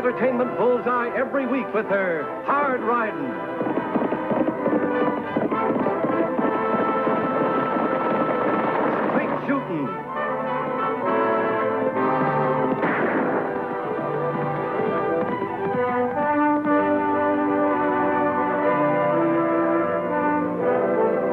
entertainment bullseye every week with her hard riding. Straight shooting.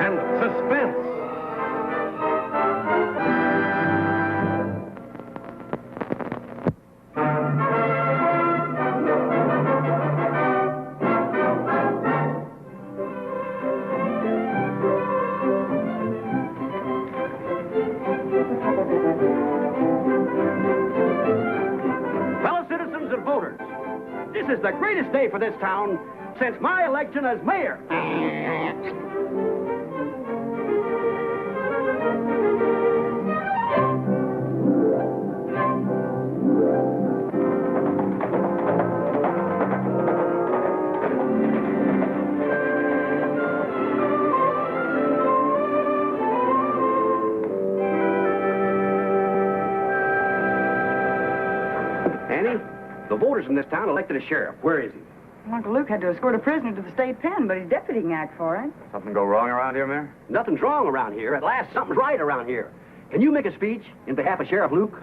And suspense. Fellow citizens and voters, this is the greatest day for this town since my election as mayor. Annie, the voters in this town elected a sheriff. Where is he? Uncle Luke had to escort a prisoner to the state pen, but his deputy can act for it. Something go wrong around here, Mayor? Nothing's wrong around here. At last, something's right around here. Can you make a speech in behalf of Sheriff Luke?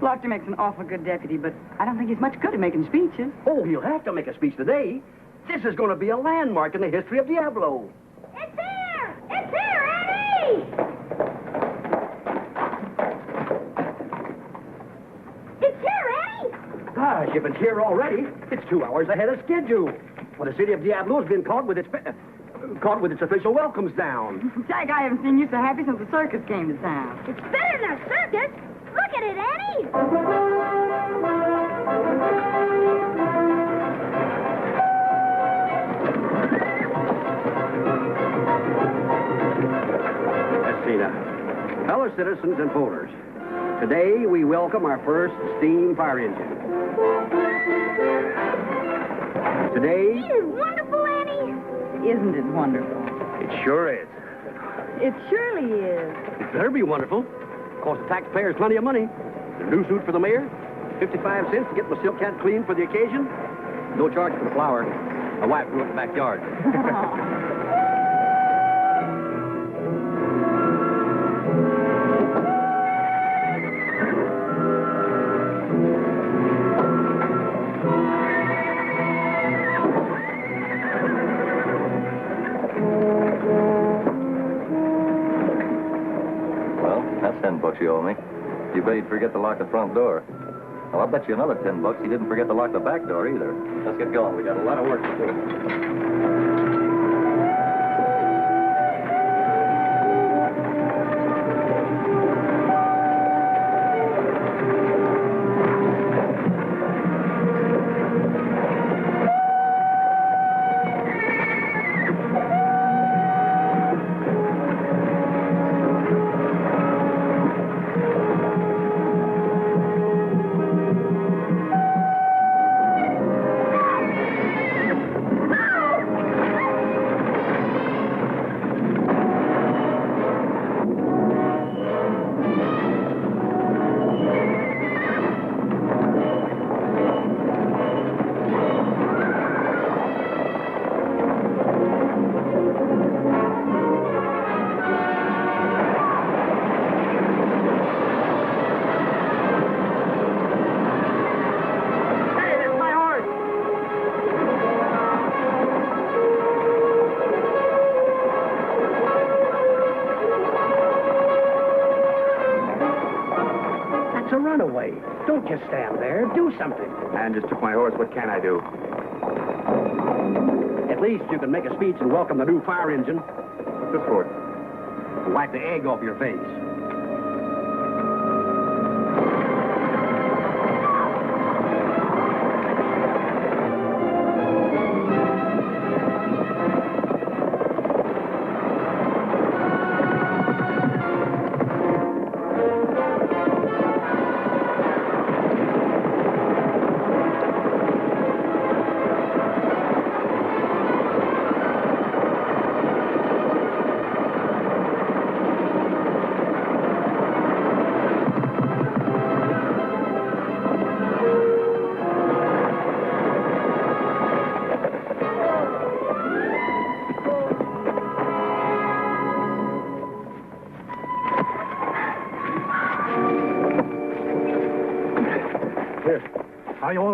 Lofty makes an awful good deputy, but I don't think he's much good at making speeches. Oh, he'll have to make a speech today. This is going to be a landmark in the history of Diablo. It's here! It's here, Eddie! It's here, Eddie! Gosh, if it's here already, it's 2 hours ahead of schedule. Well, the city of Diablo has been caught with its official welcomes down. Jack, I haven't seen you so happy since the circus came to town. It's better than a circus! Look at it, Eddie! Let's see now. Fellow citizens and voters, today we welcome our first steam fire engine. Today... This is wonderful, Eddie! Isn't it wonderful? It sure is. It surely is. It better be wonderful. Cost the taxpayers plenty of money. A new suit for the mayor, 55 cents to get my silk hat cleaned for the occasion. No charge for the flour. My wife grew up in the backyard. Well, that's $10 you owe me. You bet he'd forget to lock the front door. Well, I'll bet you another $10 he didn't forget to lock the back door either. Let's get going. We got a lot of work to do. That's a runaway. Don't just stand there. Do something. Man just took my horse. What can I do? At least you can make a speech and welcome the new fire engine. What's this for? Wipe the egg off your face.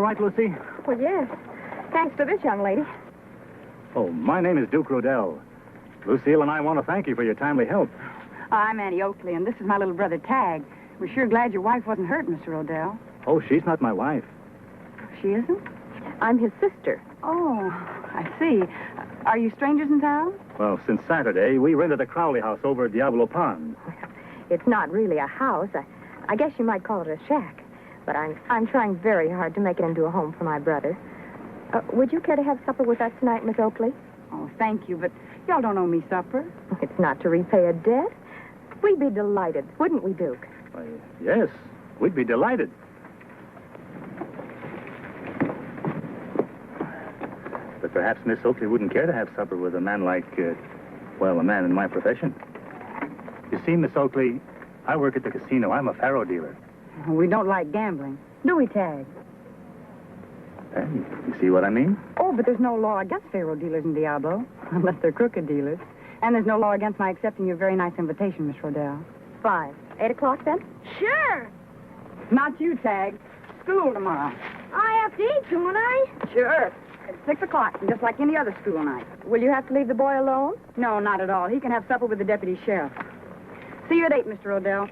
right, Lucy? Well, yes. Thanks to this young lady. Oh, my name is Duke Rodell. Lucille and I want to thank you for your timely help. I'm Annie Oakley, and this is my little brother, Tag. We're sure glad your wife wasn't hurt, Mr. Odell. Oh, she's not my wife. She isn't? I'm his sister. Oh, I see. Are you strangers in town? Well, since Saturday, we rented a Crowley house over at Diablo Pond. It's not really a house. I guess you might call it a shack. But I'm trying very hard to make it into a home for my brother. Would you care to have supper with us tonight, Miss Oakley? Oh, thank you, but y'all don't owe me supper. It's not to repay a debt. We'd be delighted, wouldn't we, Duke? Why, yes, we'd be delighted. But perhaps Miss Oakley wouldn't care to have supper with a man like, a man in my profession. You see, Miss Oakley, I work at the casino. I'm a faro dealer. We don't like gambling. Do we, Tag? You see what I mean? Oh, but there's no law against faro dealers in Diablo, unless they're crooked dealers. And there's no law against my accepting your very nice invitation, Miss Rodell. Fine. 8 o'clock, then? Sure. Not you, Tag. School tomorrow. I have to eat, don't I? Sure. At 6 o'clock, just like any other school night. Will you have to leave the boy alone? No, not at all. He can have supper with the deputy sheriff. See you at 8, Mr. Odell.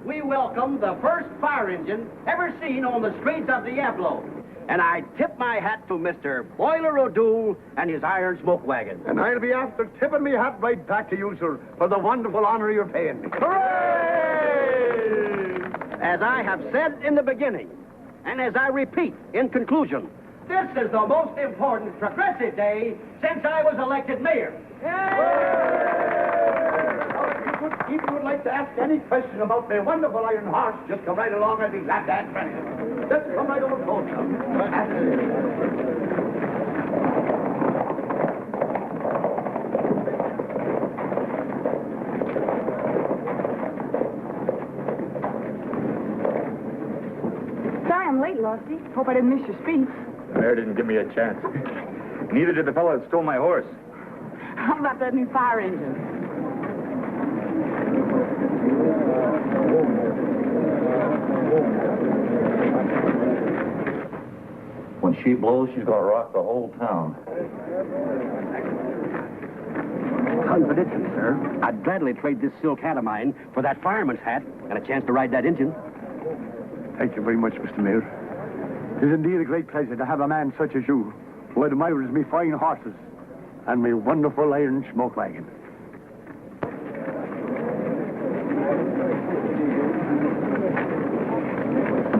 We welcome the first fire engine ever seen on the streets of Diablo. And I tip my hat to Mr. Boiler O'Doul and his iron smoke wagon. And I'll be after tipping me hat right back to you, sir, for the wonderful honor you're paying me. Hooray! As I have said in the beginning, and as I repeat in conclusion, this is the most important progressive day since I was elected mayor. If you would like to ask any question about my wonderful iron horse, just come right along. I'll be glad to answer anything. Just come right over the phone now. Sorry I'm late, Lofty. Hope I didn't miss your speech. The mayor didn't give me a chance. Neither did the fellow that stole my horse. How about that new fire engine? When she blows, she's going to rock the whole town. Confidentially, sir, I'd gladly trade this silk hat of mine for that fireman's hat and a chance to ride that engine. Thank you very much, Mr. Mayor. It is indeed a great pleasure to have a man such as you, who admires me fine horses and my wonderful iron smoke wagon.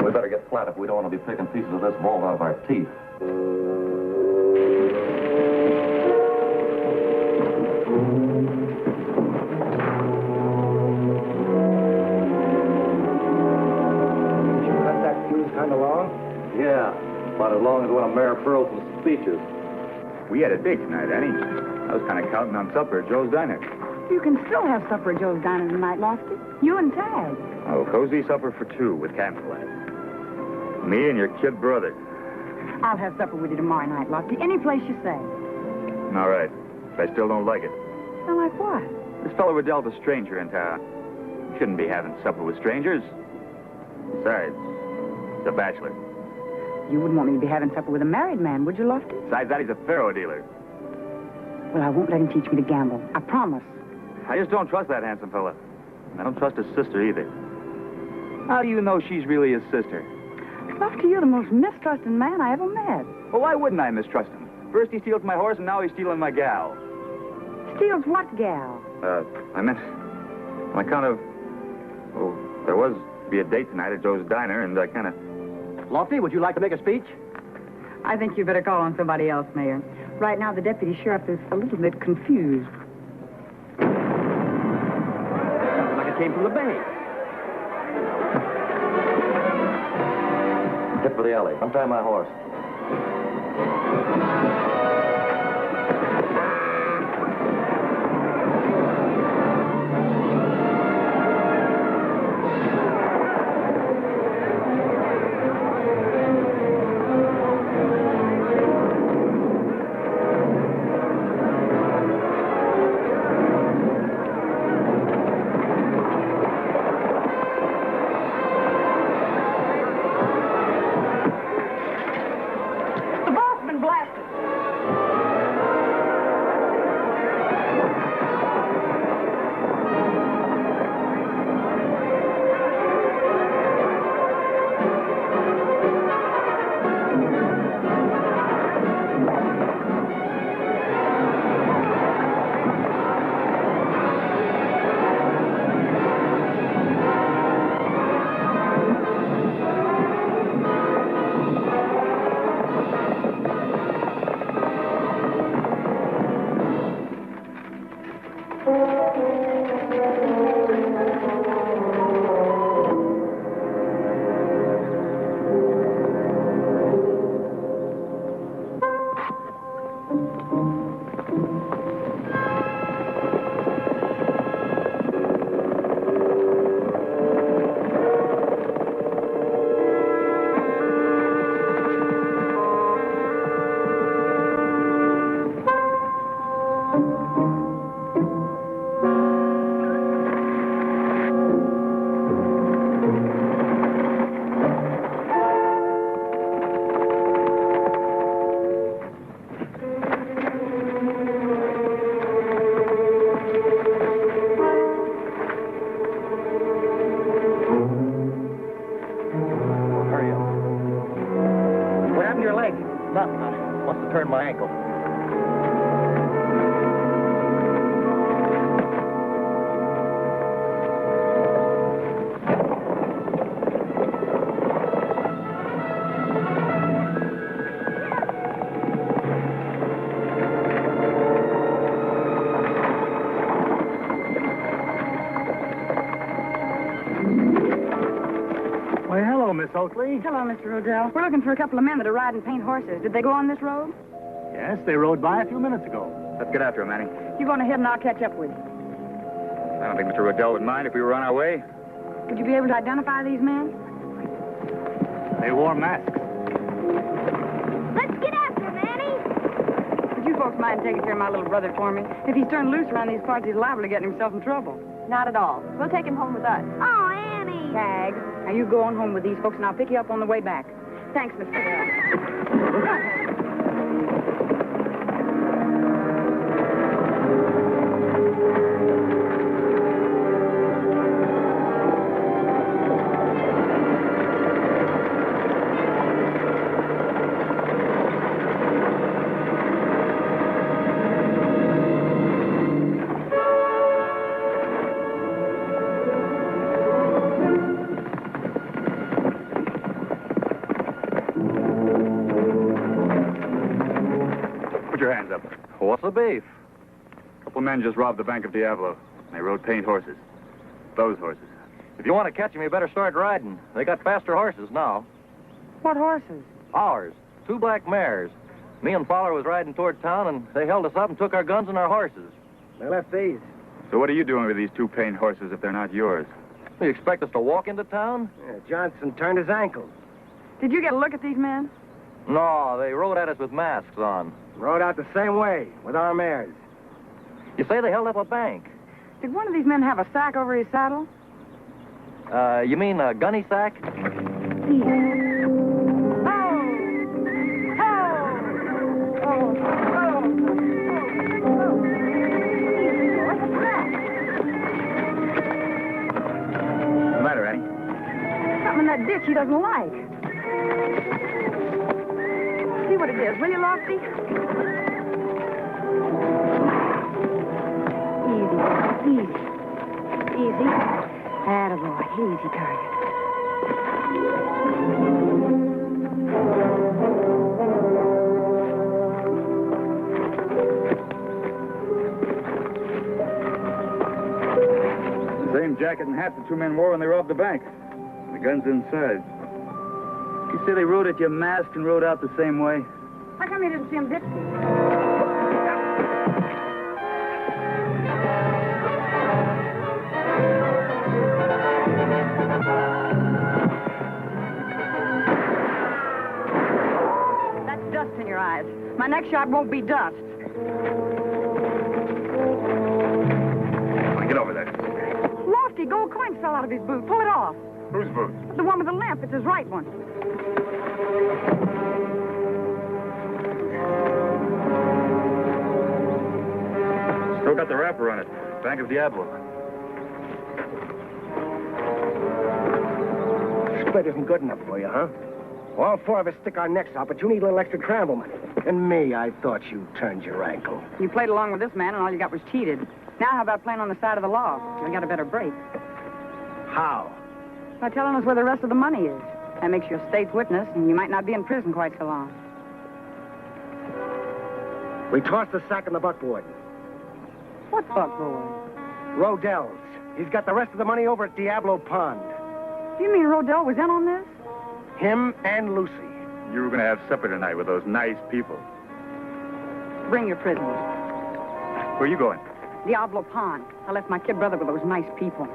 We better get flat if we don't want to be picking pieces of this vault out of our teeth. Cut that fuse kind of long? Yeah, about as long as when a mayor furls some speeches. We had a date tonight, Annie. I was kind of counting on supper at Joe's Diner. You can still have supper at Joe's Diner tonight, Lofty. You and Tag. Oh, cozy supper for two with candlelight. Me and your kid brother. I'll have supper with you tomorrow night, Lofty. Any place you say. All right. But I still don't like it. Well, like what? This fellow Riddell's a stranger in town. You shouldn't be having supper with strangers. Besides, he's a bachelor. You wouldn't want me to be having supper with a married man, would you, Lofty? Besides that, he's a faro dealer. Well, I won't let him teach me to gamble. I promise. I just don't trust that handsome fella. I don't trust his sister either. How do you know she's really his sister? Lofty, you're the most mistrusting man I ever met. Well, why wouldn't I mistrust him? First he steals my horse, and now he's stealing my gal. Steals what gal? I meant on account of... Well, there was to be a date tonight at Joe's Diner, and I kind of... Lofty, would you like to make a speech? I think you better call on somebody else, Mayor. Right now, the deputy sheriff is a little bit confused. Sounds like it came from the bank. Hit for the alley. Untie my horse. Nothing. I must have turned my ankle. Why, hello, Miss Oakley. Hello, Mr. Rodell. We're looking for a couple of men that are riding paint horses. Did they go on this road? Yes, they rode by a few minutes ago. Let's get after them, Manny. You go on ahead and I'll catch up with you. I don't think Mr. Rodell would mind if we were on our way. Would you be able to identify these men? They wore masks. Let's get after him, Annie. Would you folks mind taking care of my little brother for me? If he's turned loose around these parts, he's liable to get himself in trouble. Not at all. We'll take him home with us. Oh, Annie. Tag. Now you go on home with these folks and I'll pick you up on the way back. Thanks, Mr. Rodell. Put your hands up. What's the beef? A couple men just robbed the Bank of Diablo. They rode paint horses. Those horses. If you want to catch them, you better start riding. They got faster horses now. What horses? Ours. 2 black mares. Me and Fowler was riding toward town, and they held us up and took our guns and our horses. They left these. So what are you doing with these 2 paint horses if they're not yours? You expect us to walk into town? Yeah, Johnson turned his ankle. Did you get a look at these men? No, they rode at us with masks on. Rode out the same way, with our mares. You say they held up a bank. Did one of these men have a sack over his saddle? You mean a gunny sack? What's the matter, Annie? Something in that ditch he doesn't like. See what it is, will you, Lofty? Easy. Attaboy. Easy target. The same jacket and hat the 2 men wore when they robbed the bank. The gun's inside. You say they rode at your mask and rode out the same way? How come you didn't see him ditch me? That's dust in your eyes. My next shot won't be dust. Come on, get over there. Lofty, gold coins fell out of his boot. Pull it off. Whose boot? The one with the lamp. It's his right one. Still got the wrapper on it. Bank of Diablo. Split isn't good enough for you, huh? All 4 of us stick our necks out, but you need a little extra travel money. And me, I thought you turned your ankle. You played along with this man, and all you got was cheated. Now how about playing on the side of the law? You'll get a better break. How? By telling us where the rest of the money is. That makes you a state's witness, and you might not be in prison quite so long. We tossed the sack in the buckboard. What buckboard? Rodell's. He's got the rest of the money over at Diablo Pond. Do you mean Rodell was in on this? Him and Lucy. You were going to have supper tonight with those nice people. Bring your prisoners. Where are you going? Diablo Pond. I left my kid brother with those nice people.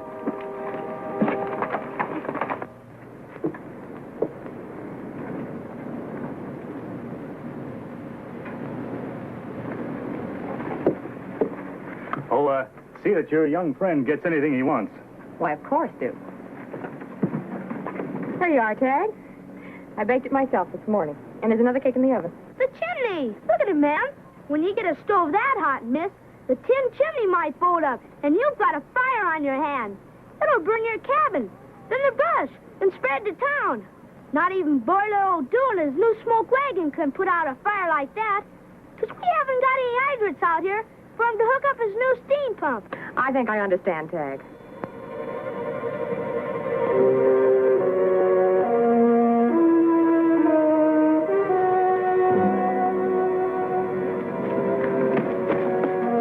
Oh, see that your young friend gets anything he wants. Why, of course, Duke. Here you are, Tad. I baked it myself this morning. And there's another cake in the oven. The chimney! Look at it, ma'am. When you get a stove that hot, miss, the tin chimney might fold up, and you've got a fire on your hands. It'll burn your cabin, then the brush, and spread to town. Not even Boiler O'Doul and his new smoke wagon can put out a fire like that. 'Cause we haven't got any hydrants out here for him to hook up his new steam pump. I think I understand, Tag.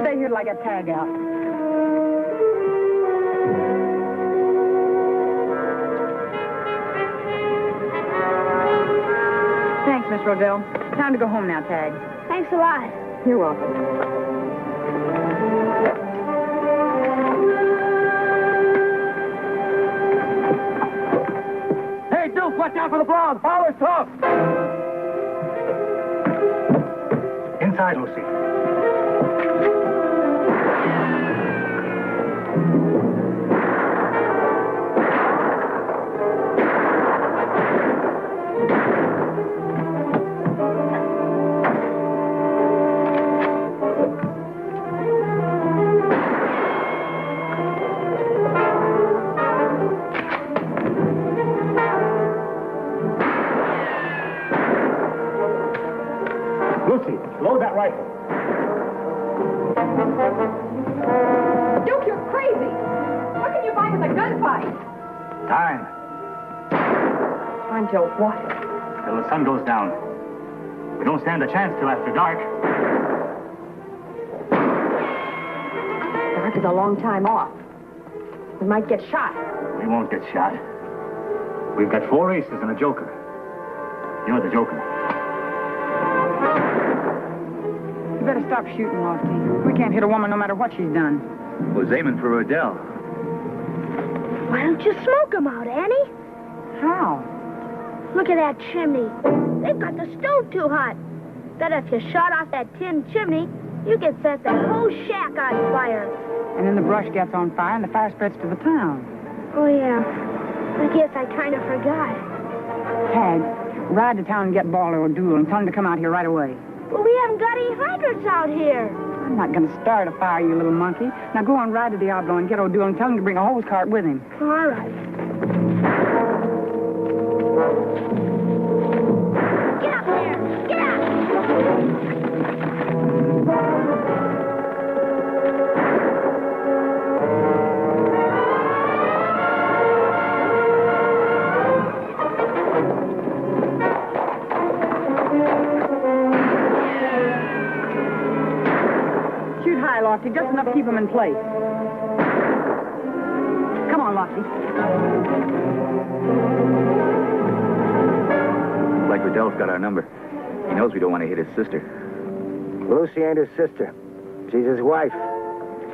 Stay here till I get Tag out. Thanks, Miss Rodell. Time to go home now, Tag. Thanks a lot. You're welcome. Hey, Duke, watch out for the blonde. Power's tough. Inside, Lucy. Lucy, load that rifle. Duke, you're crazy. What can you buy with a gunfight? Time. Until what? Till the sun goes down. We don't stand a chance till after dark. Dark is a long time off. We might get shot. We won't get shot. We've got 4 aces and a joker. You're the joker. You better stop shooting, Lofty. We can't hit a woman no matter what she's done. Was aiming for Odell. Why don't you smoke 'em out, Annie? How? Look at that chimney. They've got the stove too hot. Bet if you shot off that tin chimney, you could set the whole shack on fire. And then the brush gets on fire and the fire spreads to the town. Oh, yeah. I guess I kind of forgot. Tag, ride to town and get Baller O'Doul and tell him to come out here right away. But we haven't got any hydrants out here. I'm not going to start a fire, you little monkey. Now go on, ride to Diablo and get O'Doul and tell him to bring a hose cart with him. All right. Get up there! Get up! Shoot high, Lofty, just enough to keep him in place. Come on, Lofty. Like Riddell's got our number. He knows we don't want to hit his sister. Lucy ain't his sister. She's his wife.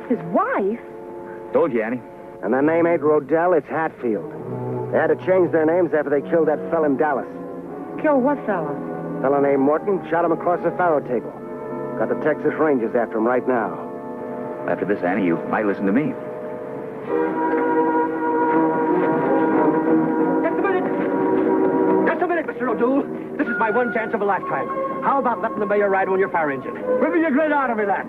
His wife? Told you, Annie. And their name ain't Rodell, it's Hatfield. They had to change their names after they killed that fella in Dallas. Kill what fella? Fella named Morton shot him across the faro table. Got the Texas Rangers after him right now. After this, Annie, you might listen to me. Just a minute, Mr. O'Doul. This is my one chance of a lifetime. How about letting the mayor ride on your fire engine? Will be a great honor with that.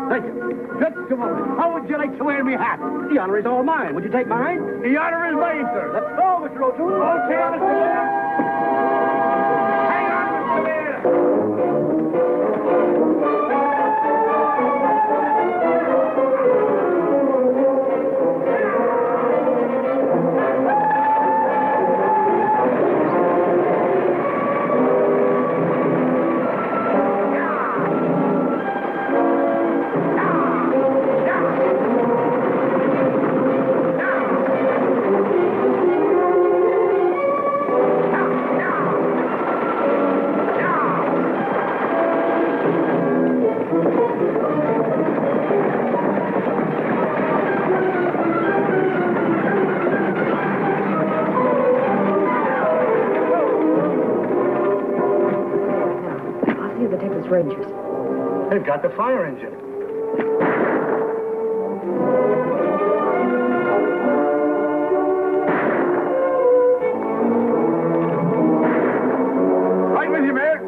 Thank you. Let's come on. How would you like to wear me hat? The honor is all mine. Would you take mine? The honor is mine, sir. Let's go, Mr. O'Doul. Okay, Mr. Mayor. Hang on, Mr. Mayor. We've got the fire engine. Right with you, Mayor.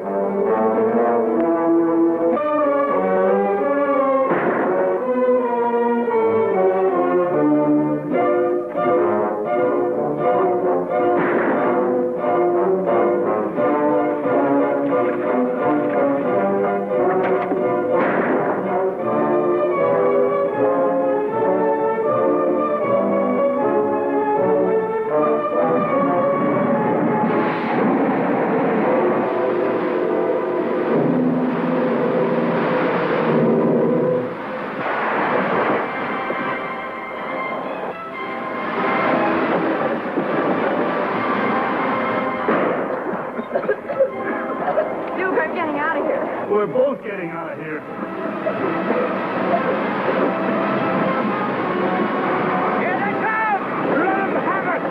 Duke, I'm getting out of here. We're both getting out of here. Here they come! Let them have it!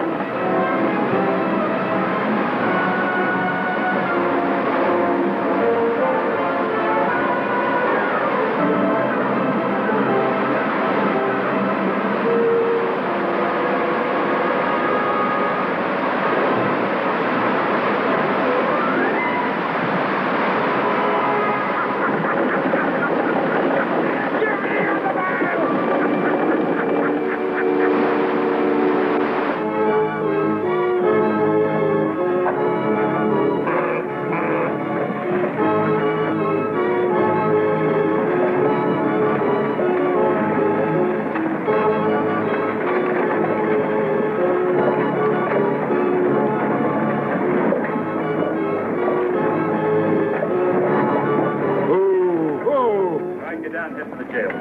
Right, get down, head for the jail.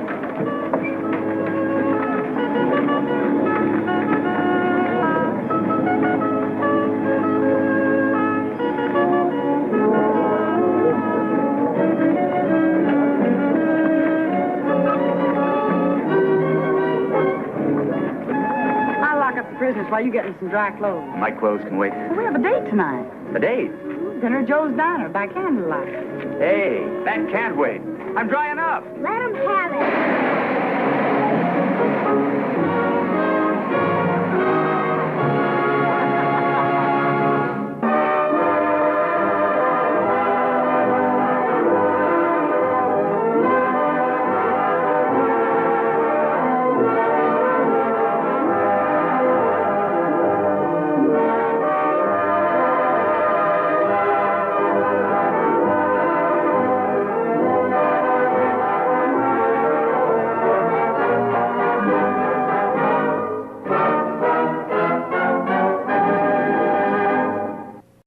I'll lock up the prisoners while you get in some dry clothes. My clothes can wait. We have a date tonight. A date? Dinner at Joe's Diner by candlelight. Hey, that can't wait. I'm drying up. Let him have it.